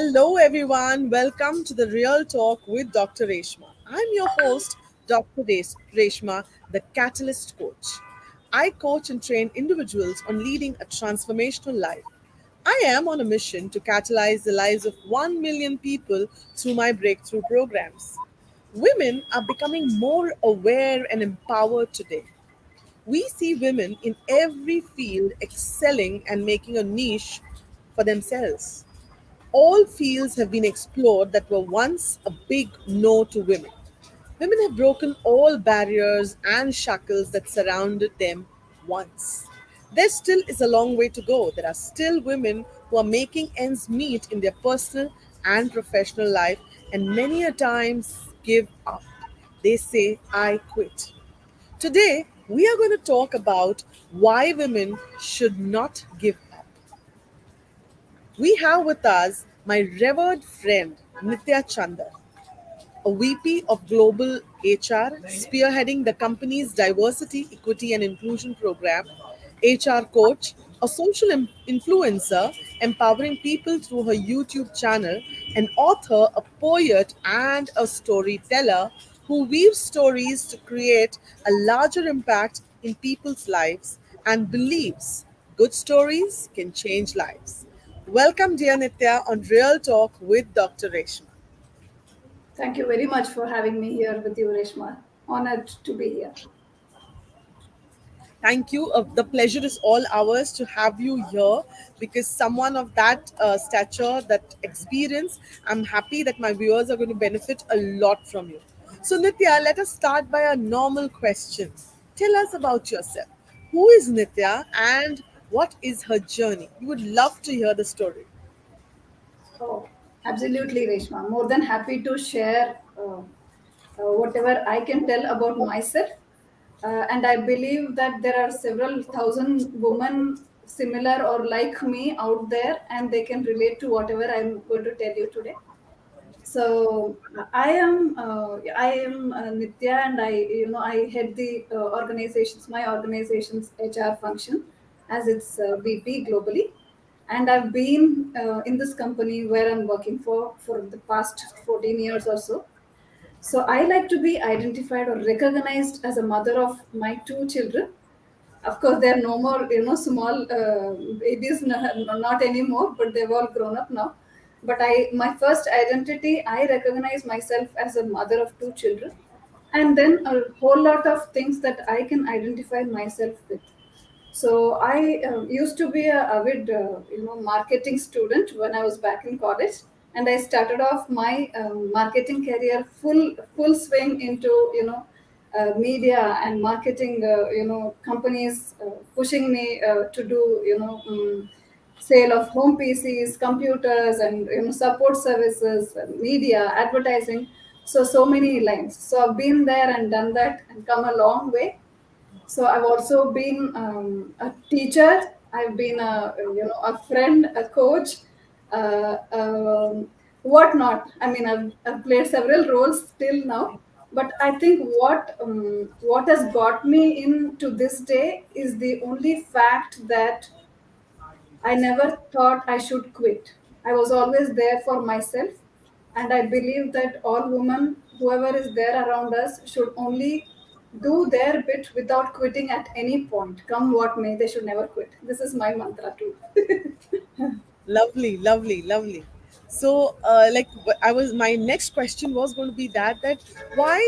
Hello, everyone. Welcome to the Real Talk with Dr. Reshma. I'm your host, Reshma, the Catalyst Coach. I coach and train individuals on leading a transformational life. I am on a mission to catalyze the lives of 1 million people through my breakthrough programs. Women are becoming more aware and empowered today. We see women in every field excelling and making a niche for themselves. All fields have been explored that were once a big no to women. Women have broken all barriers and shackles that surrounded them once. There still is a long way to go. There are still women who are making ends meet in their personal and professional life and many a times give up. They say, I quit. Today, we are going to talk about why women should not give up. We have with us my revered friend Nithya Chandar, a VP of Global HR, spearheading the company's diversity, equity, and inclusion program, HR coach, a social influencer, empowering people through her YouTube channel, an author, a poet, and a storyteller who weaves stories to create a larger impact in people's lives and believes good stories can change lives. Welcome, dear Nithya, on Real Talk with Dr. Reshma. Thank you very much for having me here with you, Reshma. Honored to be here. Thank you. The pleasure is all ours to have you here because someone of that stature, that experience, I'm happy that my viewers are going to benefit a lot from you. So, Nithya, let us start by a normal question. Tell us about yourself. Who is Nithya and what is her journey? We would love to hear the story. Oh, absolutely, Reshma. More than happy to share whatever I can tell about myself. And I believe that there are several thousand women similar or like me out there, and they can relate to whatever I'm going to tell you today. So I am Nithya, and I head the organizations my organization's HR function as its VP globally, and I've been in this company where I'm working for the past 14 years or so. So I like to be identified or recognized as a mother of my two children. Of course, they're no more, small babies, not anymore, but they've all grown up now. But my first identity, I recognize myself as a mother of two children, and then a whole lot of things that I can identify myself with. So I used to be a avid, marketing student when I was back in college, and I started off my marketing career full swing into media and marketing. Companies pushing me to do sale of home PCs, computers, and support services, media, advertising. So many lines. So I've been there and done that and come a long way. So I've also been a teacher. I've been a friend, a coach, whatnot. I mean, I've played several roles till now. But I think what has got me into this day is the only fact that I never thought I should quit. I was always there for myself, and I believe that all women, whoever is there around us, should only do their bit without quitting at any point. Come what may, they should never quit. This is my mantra too. Lovely, lovely, lovely. So, my next question was going to be that why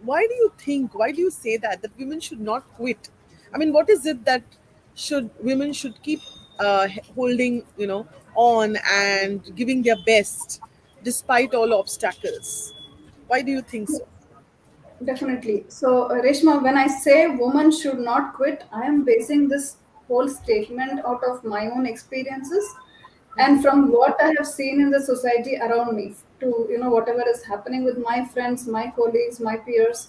do you think, why do you say that women should not quit? I mean, what is it that should women should keep holding, on and giving their best despite all obstacles? Why do you think so? Definitely. So, Reshma, when I say women should not quit, I am basing this whole statement out of my own experiences and from what I have seen in the society around me to whatever is happening with my friends, my colleagues, my peers.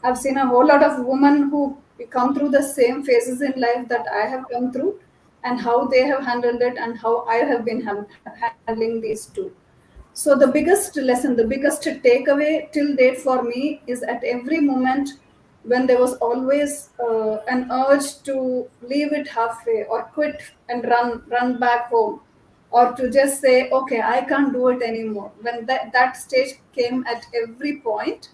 I've seen a whole lot of women who come through the same phases in life that I have come through, and how they have handled it, and how I have been handling these two. So the biggest lesson, the biggest takeaway till date for me is at every moment when there was always an urge to leave it halfway or quit and run back home. or to just say, okay, I can't do it anymore. When that stage came at every point,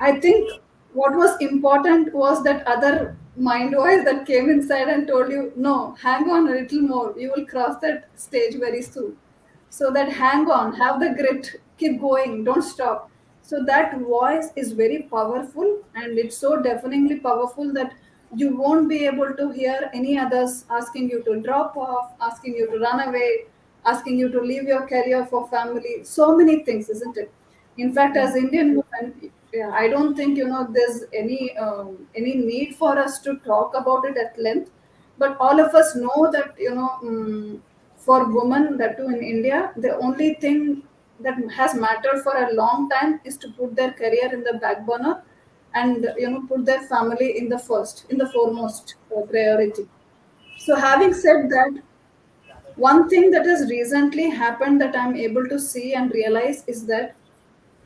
I think what was important was that other mind voice that came inside and told you, no, hang on a little more. You will cross that stage very soon. So that hang on, have the grit, keep going, don't stop. So that voice is very powerful, and it's so deafeningly powerful that you won't be able to hear any others asking you to drop off, asking you to run away, asking you to leave your career for family. So many things, isn't it? In fact, as Indian women, yeah, I don't think there's any need for us to talk about it at length. But all of us know that for women, that too in India, the only thing that has mattered for a long time is to put their career in the back burner, and put their family in the foremost priority. So, having said that, one thing that has recently happened that I'm able to see and realize is that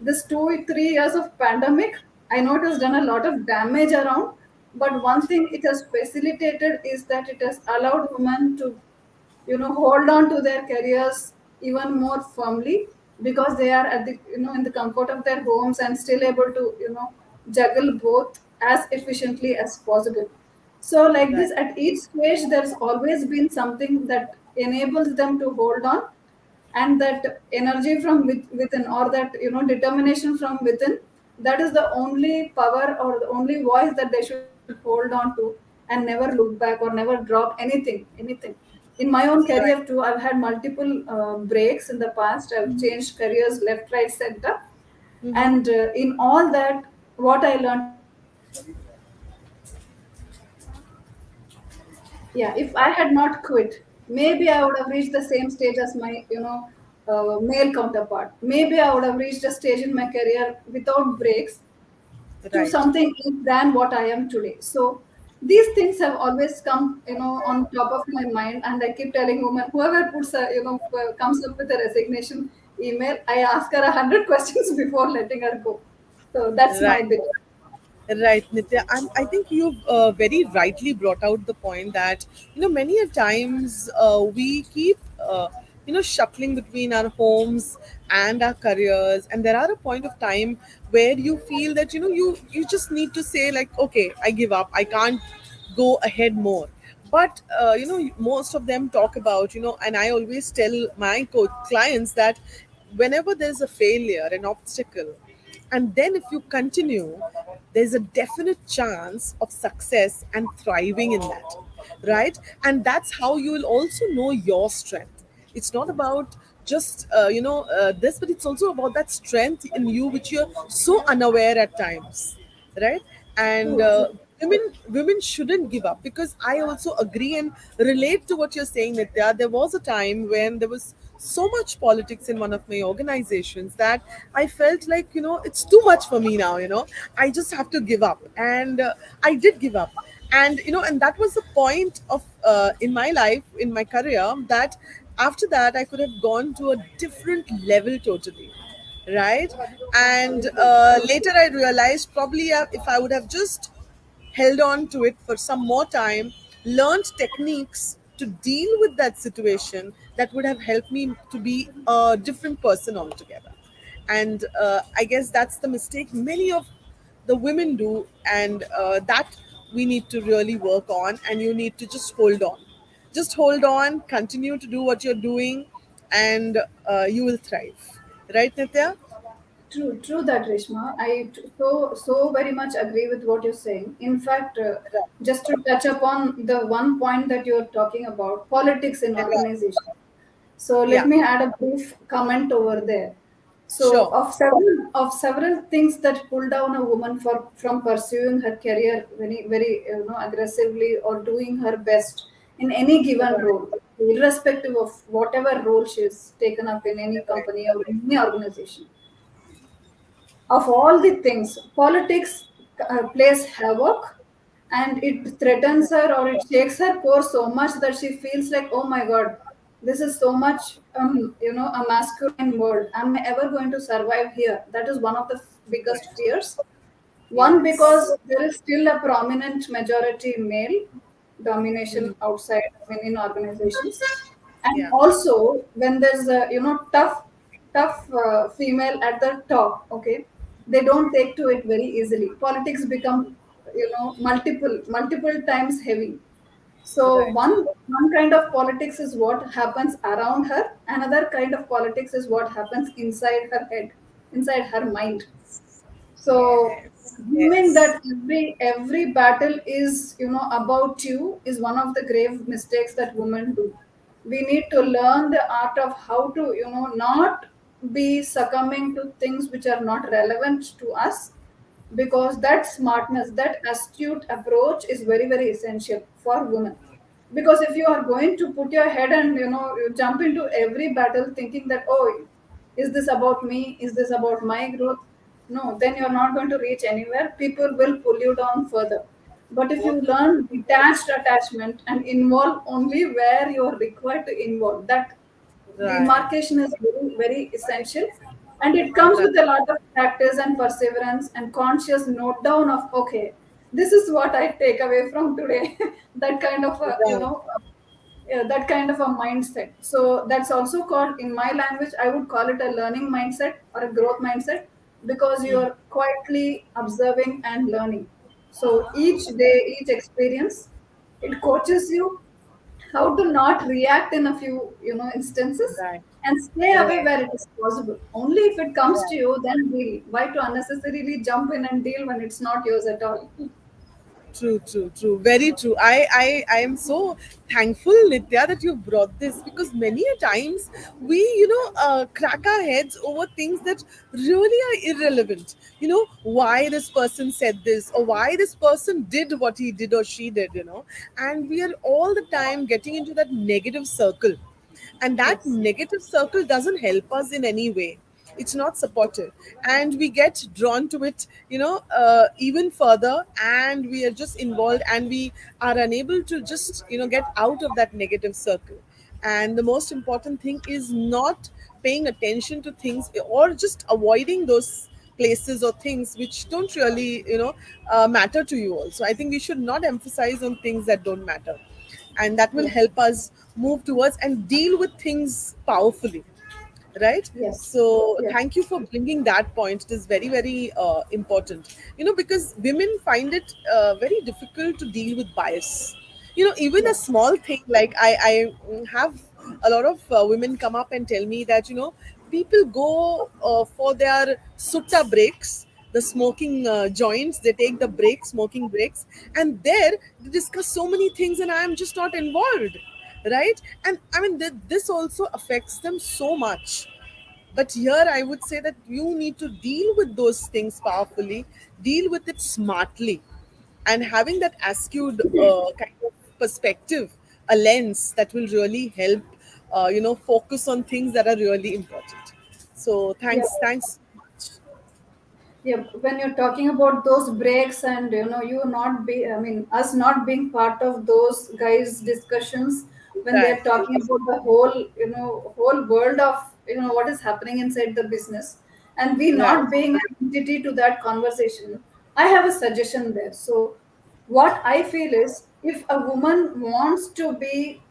this 2 3 years of pandemic, I know it has done a lot of damage around, but one thing it has facilitated is that it has allowed women to hold on to their careers even more firmly, because they are at the in the comfort of their homes and still able to juggle both as efficiently as possible. So like Right. this, at each stage there's always been something that enables them to hold on, and that energy from within, or that determination from within, that is the only power or the only voice that they should hold on to, and never look back or never drop anything. In my own career Right. too, I've had multiple breaks in the past. I've changed careers left, right, center, Mm-hmm. and in all that, what I learned is that yeah, if I had not quit, maybe I would have reached the same stage as my male counterpart. Maybe I would have reached a stage in my career without breaks to Right. something else than what I am today. So these things have always come, on top of my mind, and I keep telling women, whoever puts a, comes up with a resignation email, I ask her 100 questions before letting her go. So that's my Right. bit. Right, Nitya. And I think you've very rightly brought out the point that, many a times we keep, shuttling between our homes and our careers. And there are a point of time where you feel that, you just need to say, like, okay, I give up. I can't go ahead more. But, most of them talk about, and I always tell my clients that whenever there's a failure, an obstacle, and then if you continue, there's a definite chance of success and thriving in that, right? And that's how you will also know your strength. It's not about just this, but it's also about that strength in you which you're so unaware at times, right? And True, true. women shouldn't give up, because I also agree and relate to what you're saying, Nitya. There was a time when there was so much politics in one of my organizations that I felt like, it's too much for me now, I just have to give up. And I did give up. And, and that was the point of in my life, in my career, that after that I could have gone to a different level totally, right? And later I realized, probably if I would have just held on to it for some more time, learned techniques to deal with that situation, that would have helped me to be a different person altogether. And I guess that's the mistake many of the women do, and that we need to really work on. And you need to just hold on. Just hold on, continue to do what you're doing, and you will thrive. Right, Nitya? True, true that, Reshma. So very much agree with what you're saying. In fact, just to touch upon the one point that you're talking about, politics in organization. So let Yeah, me add a brief comment over there. So sure. of several things that pull down a woman from pursuing her career very very aggressively, or doing her best in any given role, irrespective of whatever role she's taken up in any company or in any organization. Of all the things, politics plays havoc, and it threatens her or it shakes her core so much that she feels like, oh my god, this is so much, a masculine world. Am I ever going to survive here? That is one of the biggest fears. One, Yes. because there is still a prominent majority male domination outside, in organizations. And Yeah. also when there's a tough female at the top, okay, they don't take to it very easily. Politics become multiple times heavy. So Right. one kind of politics is what happens around her, another kind of politics is what happens inside her head, inside her mind. So Yes. assuming Yes. that every battle is about you is one of the grave mistakes that women do. We need to learn the art of how to not be succumbing to things which are not relevant to us, because that smartness, that astute approach is very very essential for women. Because if you are going to put your head and you jump into every battle thinking that, oh, is this about me, is this about my growth, no, then you're not going to reach anywhere. People will pull you down further. But if you learn detached attachment and involve only where you are required to involve, that Right. demarcation is very very essential. And it comes Right. with a lot of practice and perseverance and conscious note down of, okay, this is what I take away from today. That kind of a Right. that kind of a mindset. So that's also called, in my language I would call it a learning mindset or a growth mindset, because Mm. you're quietly observing and learning. So each day, each experience, it coaches you how to not react in a few instances, Right. and stay away Right. where it is possible. Only if it comes to Right. you, then deal. Why to unnecessarily jump in and deal when it's not yours at all? True, true, true. Very true. I am so thankful, Nitya, that you brought this, because many a times we, crack our heads over things that really are irrelevant. Why this person said this, or why this person did what he did or she did, and we are all the time getting into that negative circle, and that Yes. negative circle doesn't help us in any way. It's not supportive, and we get drawn to it, even further, and we are just involved, and we are unable to just get out of that negative circle. And the most important thing is not paying attention to things, or just avoiding those places or things which don't really matter to you. Also, I think we should not emphasize on things that don't matter, and that will Yes. help us move towards and deal with things powerfully, right? Yes. So Yes. thank you for bringing that point. It is very very important, because women find it very difficult to deal with bias. Even a Yes. small thing, like I have a lot of women come up and tell me that people go for their sutta breaks, the smoking joints. They take the breaks, smoking breaks, and there they discuss so many things, and I am just not involved, right? And I mean, this also affects them so much. But here I would say that you need to deal with those things powerfully, deal with it smartly, and having that askewed kind of perspective, a lens that will really help focus on things that are really important. So Yeah. thanks so much. Yeah, when you're talking about those breaks and you not be, I mean, us not being part of those guys' discussions, when they Right. are talking about the whole, whole world of what is happening inside the business, and we Right. not being an entity to that conversation, I have a suggestion there. So, what I feel is, if a woman wants to be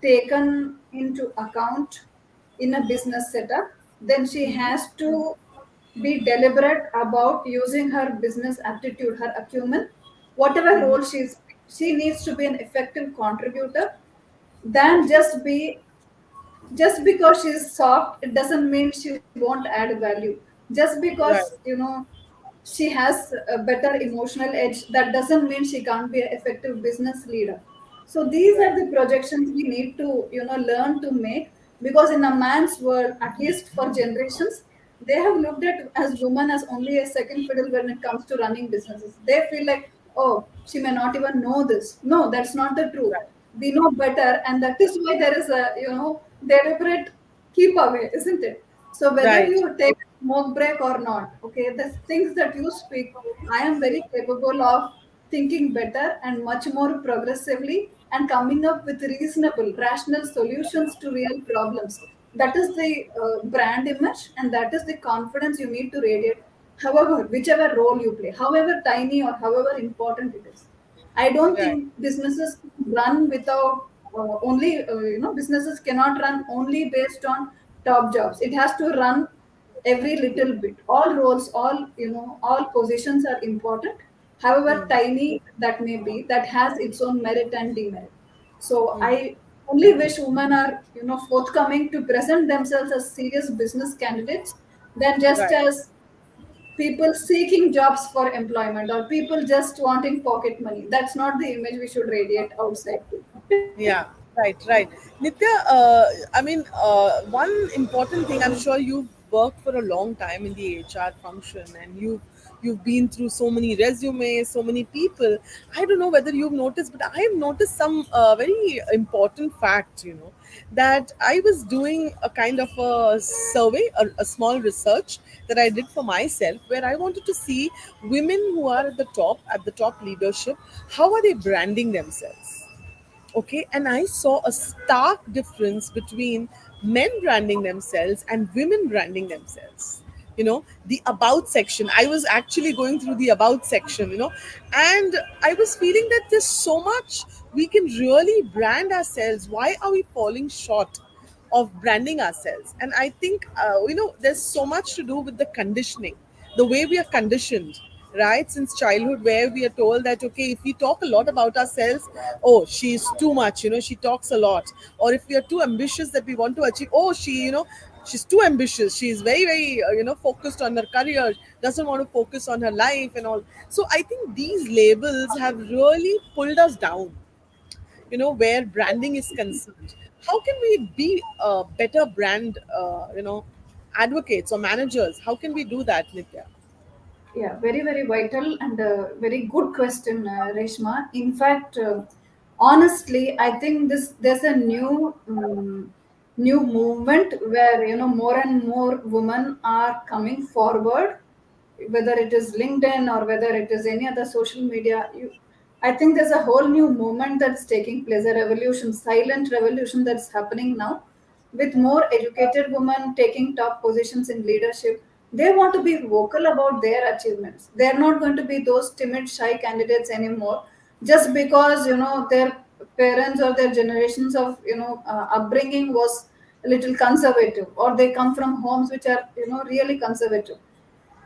taken into account in a business setup, then she has to be deliberate about using her business aptitude, her acumen, whatever role she needs to be an effective contributor, than just because she's soft, it doesn't mean she won't add value. Just because Right. she has a better emotional edge, that doesn't mean she can't be an effective business leader. So these are Right. the projections we need to learn to make, because in a man's world, at least for generations, they have looked at as women as only a second fiddle when it comes to running businesses. They feel like, oh, she may not even know this. No, that's not the truth. Right. We know better, and that is why there is a deliberate keep away, isn't it? So whether Right. you take a smoke break or not, okay, the things that you speak, I am very capable of thinking better and much more progressively and coming up with reasonable, rational solutions to real problems. That is the brand image, and that is the confidence you need to radiate. However, whichever role you play, however tiny or however important it is. I don't Right. think businesses run without. only businesses cannot run only based on top jobs. It has to run every little bit. All roles, all positions are important, however tiny that may be, that has its own merit and demerit. So I only wish women are forthcoming to present themselves as serious business candidates than just Right. as people seeking jobs for employment or people just wanting pocket money. That's not the image we should radiate outside to. Yeah, right, right. Nithya, I mean, one important thing, I'm sure you've worked for a long time in the HR function, and you've been through so many resumes, so many people. I don't know whether you've noticed, but I've noticed some very important facts, that I was doing a kind of a survey, a small research that I did for myself, where I wanted to see women who are at the top leadership, how are they branding themselves? Okay, and I saw a stark difference between men branding themselves and women branding themselves. The about section, I was actually going through the about section, and I was feeling that there's so much we can really brand ourselves. Why are we falling short of branding ourselves? And I think there's so much to do with the conditioning, the way we are conditioned, right, since childhood, where we are told that, okay, if we talk a lot about ourselves, oh, she's too much, she talks a lot. Or if we are too ambitious that we want to achieve, oh, she's too ambitious, she's very, very focused on her career, doesn't want to focus on her life and all. So I think these labels have really pulled us down, where branding is concerned. How can we be better brand advocates or managers? How can we do that, Nitya? Yeah, very, very vital and very good question, Reshma. In fact, honestly, I think there's a new movement where more and more women are coming forward, whether it is LinkedIn or whether it is any other social media. I think there's a whole new movement that's taking place, a revolution, silent revolution that's happening now, with more educated women taking top positions in leadership. They want to be vocal about their achievements. They're not going to be those timid, shy candidates anymore, just because their parents or their generations of upbringing was a little conservative, or they come from homes which are really conservative.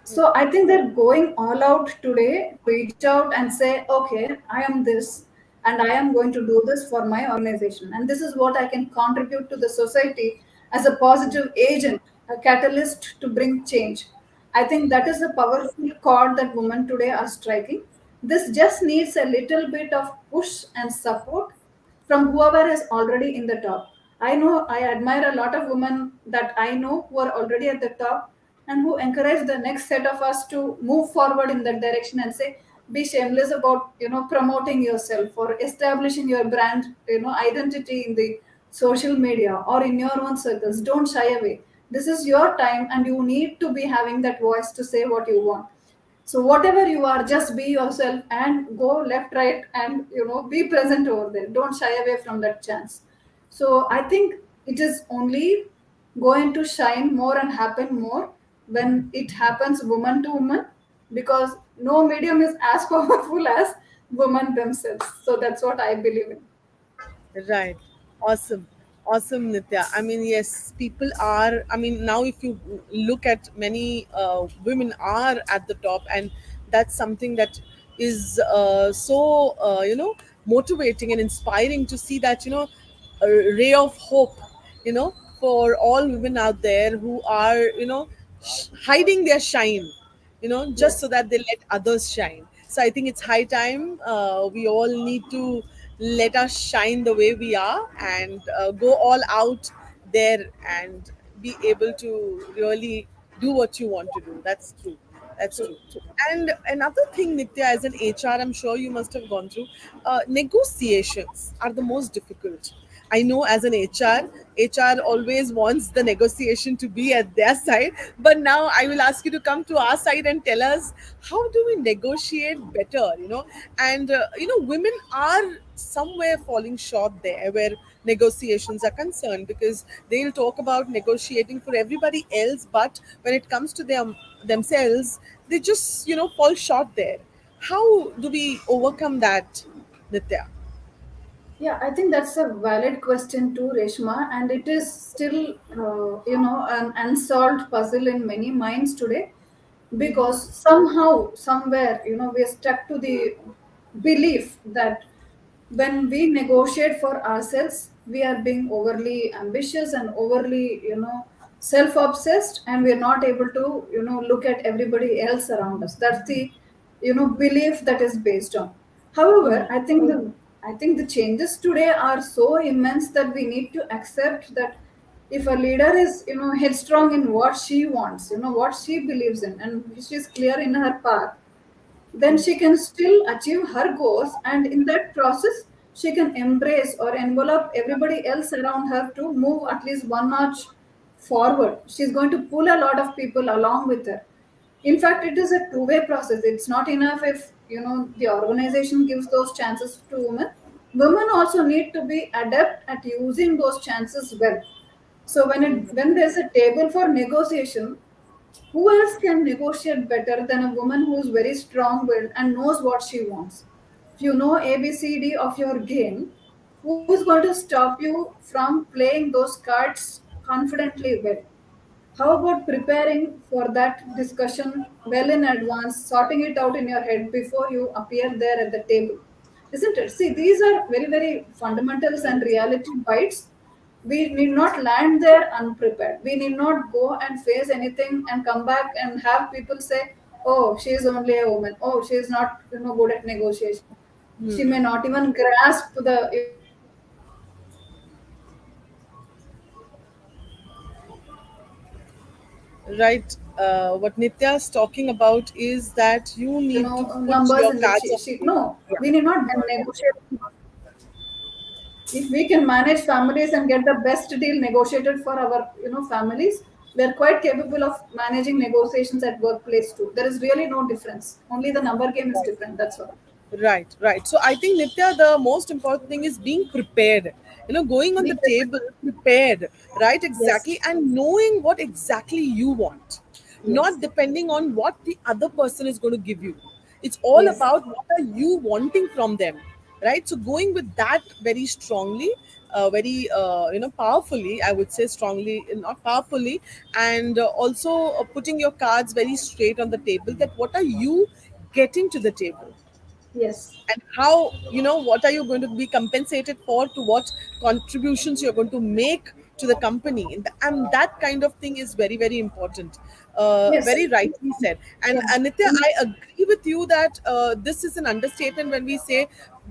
So I think they're going all out today to reach out and say, okay, I am this and I am going to do this for my organization. And this is what I can contribute to the society as a positive agent, a catalyst to bring change. I think that is the powerful chord that women today are striking. This just needs a little bit of push and support from whoever is already in the top. I know I admire a lot of women that I know who are already at the top and who encourage the next set of us to move forward in that direction and say, be shameless about promoting yourself or establishing your brand identity in the social media or in your own circles. Don't shy away. This is your time and you need to be having that voice to say what you want. So whatever you are, just be yourself and go left, right, and be present over there. Don't shy away from that chance. So I think it is only going to shine more and happen more when it happens woman to woman, because no medium is as powerful as women themselves. So that's what I believe in. Right. Awesome. Awesome, Nitya. I mean, yes, people are. I mean, now if you look at many women are at the top, and that's something that is so, motivating and inspiring to see that, a ray of hope, for all women out there who are, hiding their shine, just so Yes. that they let others shine. So I think it's high time we all need to let us shine the way we are, and go all out there and be able to really do what you want to do. That's true. That's True, true. true. And another thing, Nitya, as an HR, I'm sure you must have gone through, negotiations are the most difficult. I know as an HR always wants the negotiation to be at their side. But now I will ask you to come to our side and tell us, how do we negotiate better, And, women are somewhere falling short there where negotiations are concerned, because they'll talk about negotiating for everybody else, but when it comes to themselves, they just, fall short there. How do we overcome that, Nitya? Yeah, I think that's a valid question too, Reshma, and it is still, an unsolved puzzle in many minds today, because somehow, somewhere, we're stuck to the belief that when we negotiate for ourselves, we are being overly ambitious and overly, self-obsessed, and we're not able to, look at everybody else around us. That's the, belief that is based on. However, I think the changes today are so immense that we need to accept that if a leader is, headstrong in what she wants, what she believes in, and she's clear in her path, then she can still achieve her goals, and in that process she can embrace or envelop everybody else around her to move at least one notch forward. She's going to pull a lot of people along with her. In fact, it is a two-way process. It's not enough if, the organization gives those chances to women. Women also need to be adept at using those chances well. So when there's a table for negotiation, who else can negotiate better than a woman who's very strong willed and knows what she wants? If you know ABCD of your game, who's going to stop you from playing those cards confidently well? How about preparing for that discussion well in advance, sorting it out in your head before you appear there at the table? Isn't it? See, these are very, very fundamentals and reality bites. We need not land there unprepared. We need not go and face anything and come back and have people say, "Oh, she is only a woman. Oh, she is not, good at negotiation. She may not even grasp the, numbers and the reality of the situation." Right. What Nitya is talking about is that you need to put Numbers your in the cards on the table. no, we need not negotiate. If we can manage families and get the best deal negotiated for our, families, we are quite capable of managing negotiations at workplace too. There is really no difference, only the number game is Right. different, that's all. Right, right. So I think Nitya, the most important thing is being prepared. Going on Be the prepared. table, prepared, right? Yes, Exactly, and knowing what exactly you want, not yes, depending on what the other person is going to give you. It's all yes, about what are you wanting from them, right? So going with that very strongly, very powerfully, I would say strongly, not powerfully, and also putting your cards very straight on the table. That what are you getting to the table? yes, And how, what are you going to be compensated for, to what contributions you're going to make to the company, and that kind of thing is very, very important. yes. Very rightly said. And Yeah. Anitya, I agree with you that this is an understatement when we say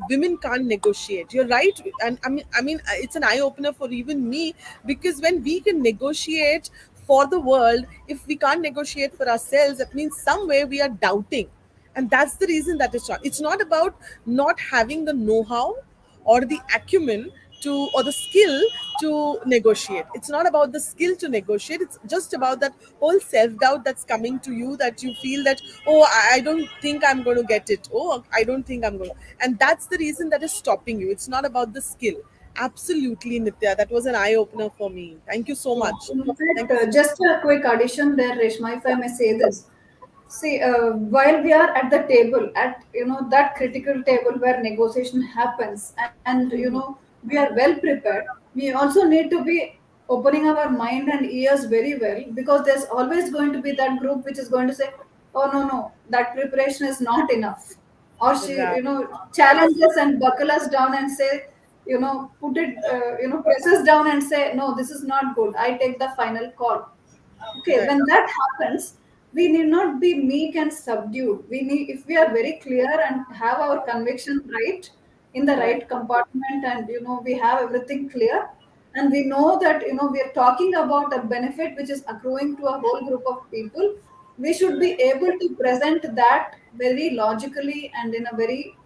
women can't negotiate. You're right. And I mean it's an eye opener for even me, because when we can negotiate for the world, if we can't negotiate for ourselves, that means somewhere we are doubting. And that's the reason that is wrong. It's not about not having the know-how or the acumen to, or the skill to negotiate. It's not about the skill to negotiate. It's just about that whole self-doubt that's coming to you, that you feel that, oh, I don't think I'm going to get it, oh, I don't think I'm going to. And that's the reason that is stopping you. It's not about the skill. Absolutely, Nitya, that was an eye-opener for me. Thank you so Yeah, much. in fact, Thank you so much. just a quick addition there, Reshma, if I may say this. See, while we are at the table, at that critical table where negotiation happens, and we are well prepared, we also need to be opening our mind and ears very well, because there's always going to be that group which is going to say, "Oh no, no, that preparation is not enough," or she, Right. challenge us and buckle us down and say, put it, press us down and say, "No, this is not good. I take the final call." Okay, Right. when that happens, we need not be meek and subdued. We need, if we are very clear and have our conviction right in the Right. right compartment, and we have everything clear, and we know that we are talking about a benefit which is accruing to a whole group of people, we should be able to present that very logically and in a very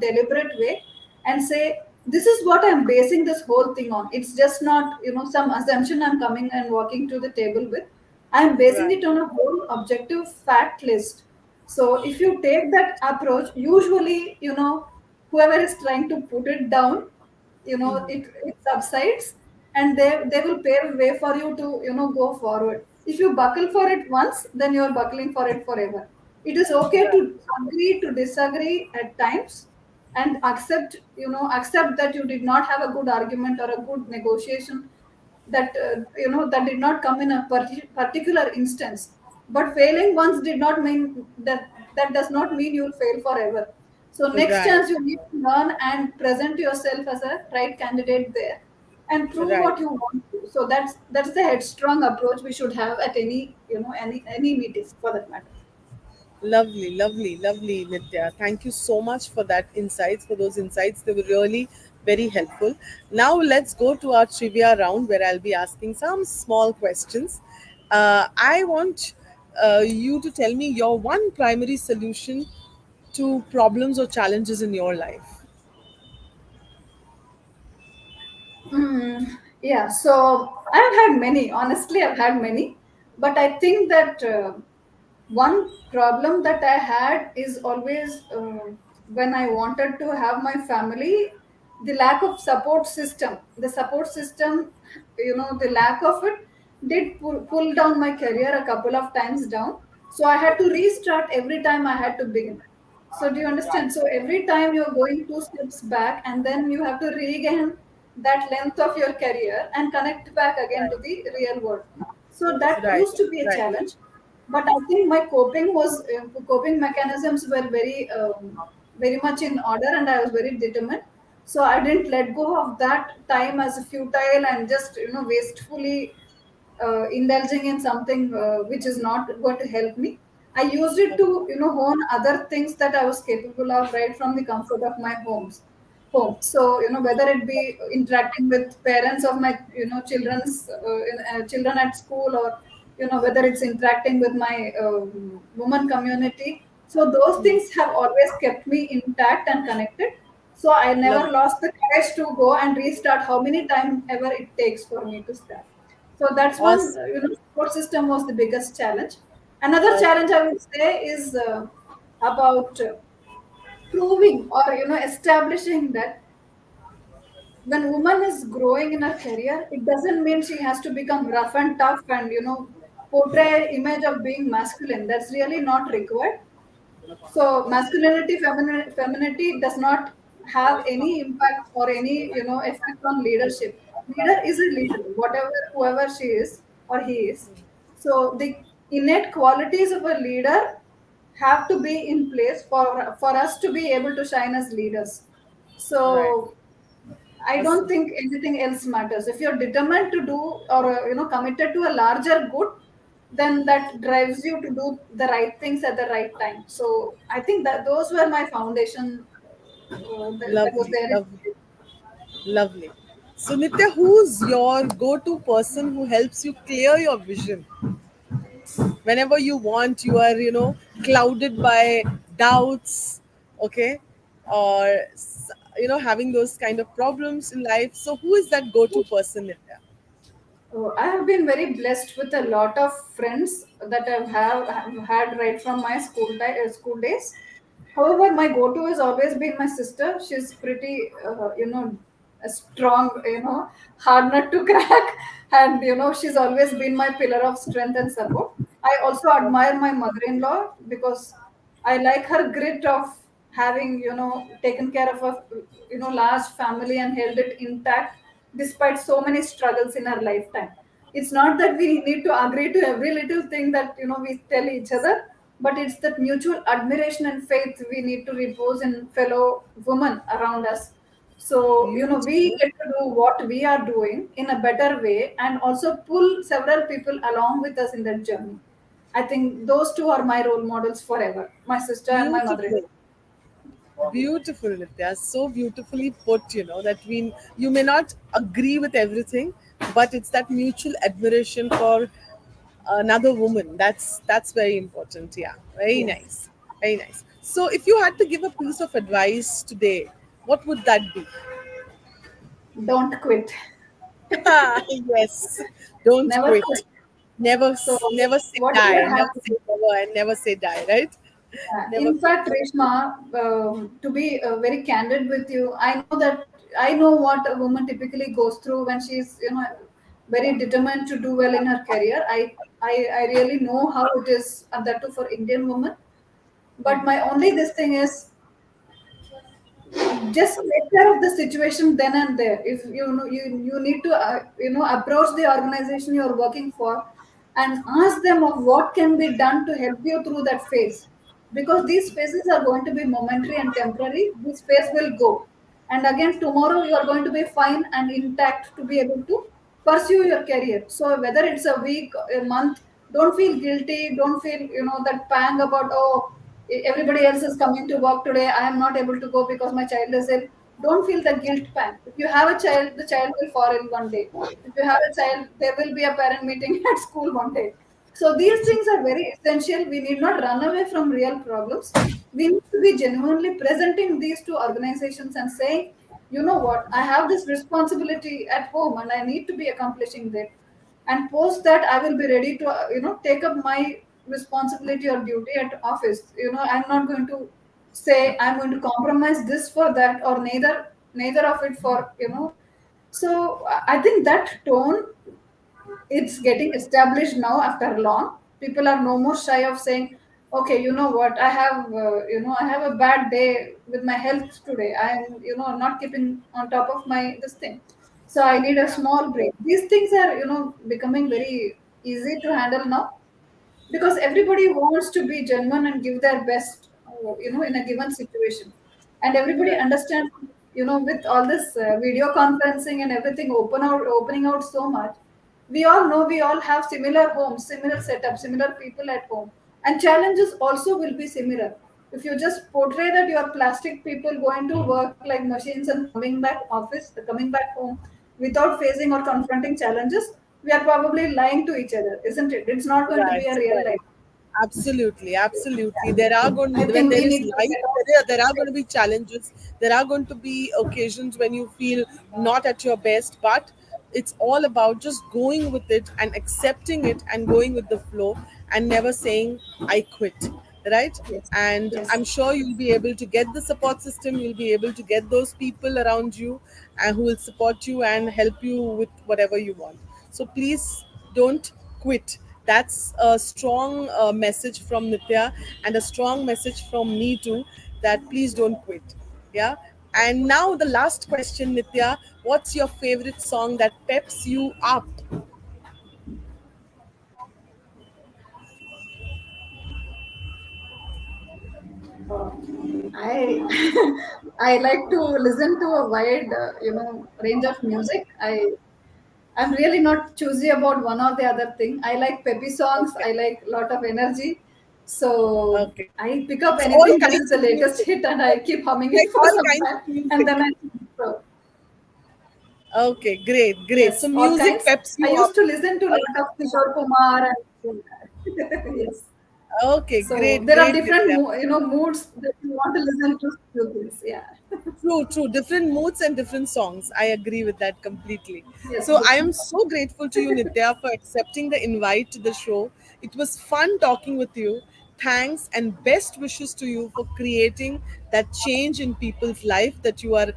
deliberate way, and say, this is what I'm basing this whole thing on. It's just not some assumption I'm coming and walking to the table with. I'm basing Right. it on a whole objective fact list. So if you take that approach, usually whoever is trying to put it down, it subsides, and they will pave way for you to go forward. If you buckle for it once, then you're buckling for it forever. It is okay to agree to disagree at times, and accept that you did not have a good argument or a good negotiation, that that did not come in a particular instance. But failing once did not mean that does not mean you'll fail forever. So next Right, chance you need to learn and present yourself as a right candidate there and prove right. what you want to. So that's the headstrong approach we should have at any meeting for that matter. Lovely, lovely, lovely, Nitya. Thank you so much for that insights, for those insights. They were really very helpful. Now let's go to our trivia round where I'll be asking some small questions. I want you to tell me your one primary solution to problems or challenges in your life. Mm, yeah, so I've had many. Honestly, I've had many, but I think that one problem that I had is always when I wanted to have my family, the lack of support system. The support system, the lack of it did pull down my career a couple of times down. So I had to restart every time I had to begin. So do you understand? So every time you're going two steps back and then you have to regain that length of your career and connect back again to Right, the real world. So that right, used to be a right, challenge. But I think my coping mechanisms were very much in order, and I was very determined. So I didn't let go of that time as futile and just wastefully indulging in something which is not going to help me. I used it to hone other things that I was capable of right from the comfort of my home. So whether it be interacting with parents of my children's children at school, or whether it's interacting with my woman community. So those things have always kept me intact and connected. So I never lovely, lost the courage to go and restart how many time ever it takes for me to start. So that's one, awesome. support system was the biggest challenge. Another Okay, challenge I would say is about proving or establishing that when woman is growing in her career, it doesn't mean she has to become rough and tough and portray image of being masculine. That's really not required. So masculinity, femininity does not have any impact or any effect on leadership. Leader is a leader, whatever whoever she is or he is. So the innate qualities of a leader have to be in place for us to be able to shine as leaders. right, So I don't awesome. think anything else matters. If you're determined to do or committed to a larger good, then that drives you to do the right things at the right time. So I think that those were my foundation that was Lovely, there. lovely, lovely. So, Nitya, who's your go to person who helps you clear your vision? Whenever you want, you are, clouded by doubts, okay, or, having those kind of problems in life. So, who is that go to person, Nitya? I have been very blessed with a lot of friends that have had right from my school days. However, my go-to has always been my sister. She's pretty, a strong, hard nut to crack, and she's always been my pillar of strength and support. I also admire my mother-in-law because I like her grit of having, taken care of a, large family and held it intact despite so many struggles in her lifetime. It's not that we need to agree to every little thing that, we tell each other, but it's that mutual admiration and faith we need to repose in fellow women around us. So, we Beautiful. get to do what we are doing in a better way and also pull several people along with us in that journey. I think those two are my role models forever, my sister and my mother in Beautiful. Beautiful, Nitya. So beautifully put, that you may not agree with everything, but it's that mutual admiration for another woman. That's very important. Yeah. Very Yes. nice. Very nice. So if you had to give a piece of advice today, what would that be? Don't quit. Yes. Don't Never quit. quit. Never So, never say whatever die. Never say happens, never and never say die, right? Never in quit. fact, Reshma, to be very candid with you, I know what a woman typically goes through when she's, very determined to do well in her career. I really know how it is, and that too for Indian women. But my only this thing is just take care of the situation then and there. If you know you need to approach the organization you're working for and ask them of what can be done to help you through that phase, because these phases are going to be momentary and temporary. This phase will go, and again tomorrow you are going to be fine and intact to be able to pursue your career. So whether it's a week, a month, don't feel guilty, don't feel that pang about, oh, everybody else is coming to work today, I am not able to go because my child is ill. Don't feel the guilt pang. If you have a child, the child will fall ill one day. If you have a child, there will be a parent meeting at school one day. So these things are very essential. We need not run away from real problems. We need to be genuinely presenting these to organizations and saying, you know what, I have this responsibility at home and I need to be accomplishing that. And post that, I will be ready to take up my responsibility or duty at office. I'm not going to say I'm going to compromise this for that, or neither of it for so I think that tone, it's getting established now after long. People are no more shy of saying, okay, you know what, I have I have a bad day with my health today, I'm not keeping on top of my this thing, so I need a small break. These things are becoming very easy to handle now, because everybody wants to be genuine and give their best in a given situation. And everybody Right. understands, with all this video conferencing and everything opening out so much, we all know we all have similar homes, similar setup, similar people at home, and challenges also will be similar. If you just portray that you are plastic people going to work like machines and coming back home without facing or confronting challenges, we are probably lying to each other, isn't it? It's not going to be a Right, real right. life. Absolutely, absolutely. There are going I when think there we is need to life, get on. there are going to be challenges. There are going to be occasions when you feel not at your best, but it's all about just going with it and accepting it and going with the flow and never saying I quit, right? Yes, And yes. I'm sure you'll be able to get the support system, you'll be able to get those people around you and who will support you and help you with whatever you want. So please don't quit. That's a strong message from Nithya and a strong message from me too, that please don't quit. Yeah. And now the last question, Nithya, what's your favorite song that peps you up? Uh, I I like to listen to a wide range of music. I'm really not choosy about one or the other thing. I like peppy songs. Okay. I like a lot of energy. So Okay. I pick up So all anything that is kinds the of latest music. hit and I keep humming Like it for all some kinds time, of and music. then I so, Okay, great, great. So yes, all music kinds. peps I you up. used to listen to a lot of Kishore Kumar and yes. Okay, So great, there are great, different Nithya. moods that you want to listen to few things. Yeah. True, true. Different moods and different songs. I agree with that completely. Yes, So I am different. so grateful to you, Nithya, for accepting the invite to the show. It was fun talking with you. Thanks and best wishes to you for creating that change in people's life that you are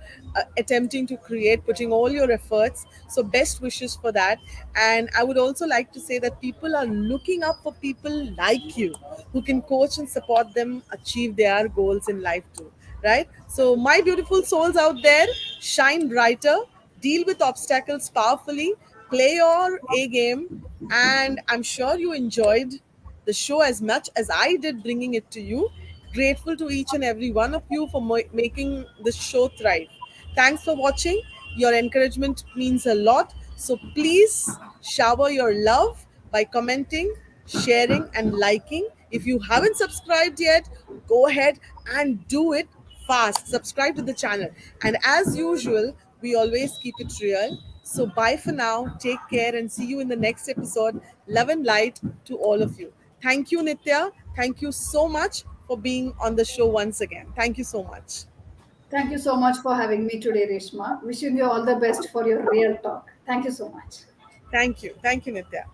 attempting to create, putting all your efforts. So best wishes for that. And I would also like to say that people are looking up for people like you who can coach and support them achieve their goals in life too, right? So, my beautiful souls out there, shine brighter, deal with obstacles powerfully, play your A game, and I'm sure you enjoyed the show as much as I did bringing it to you. Grateful to each and every one of you for making this show thrive. Thanks for watching. Your encouragement means a lot. So please shower your love by commenting, sharing, and liking. If you haven't subscribed yet, go ahead and do it fast. Subscribe to the channel. And as usual, we always keep it real. So bye for now. Take care and see you in the next episode. Love and light to all of you. Thank you, Nithya. Thank you so much for being on the show once again. Thank you so much. Thank you so much for having me today, Reshma. Wishing you all the best for your real talk. Thank you so much. Thank you. Thank you, Nithya.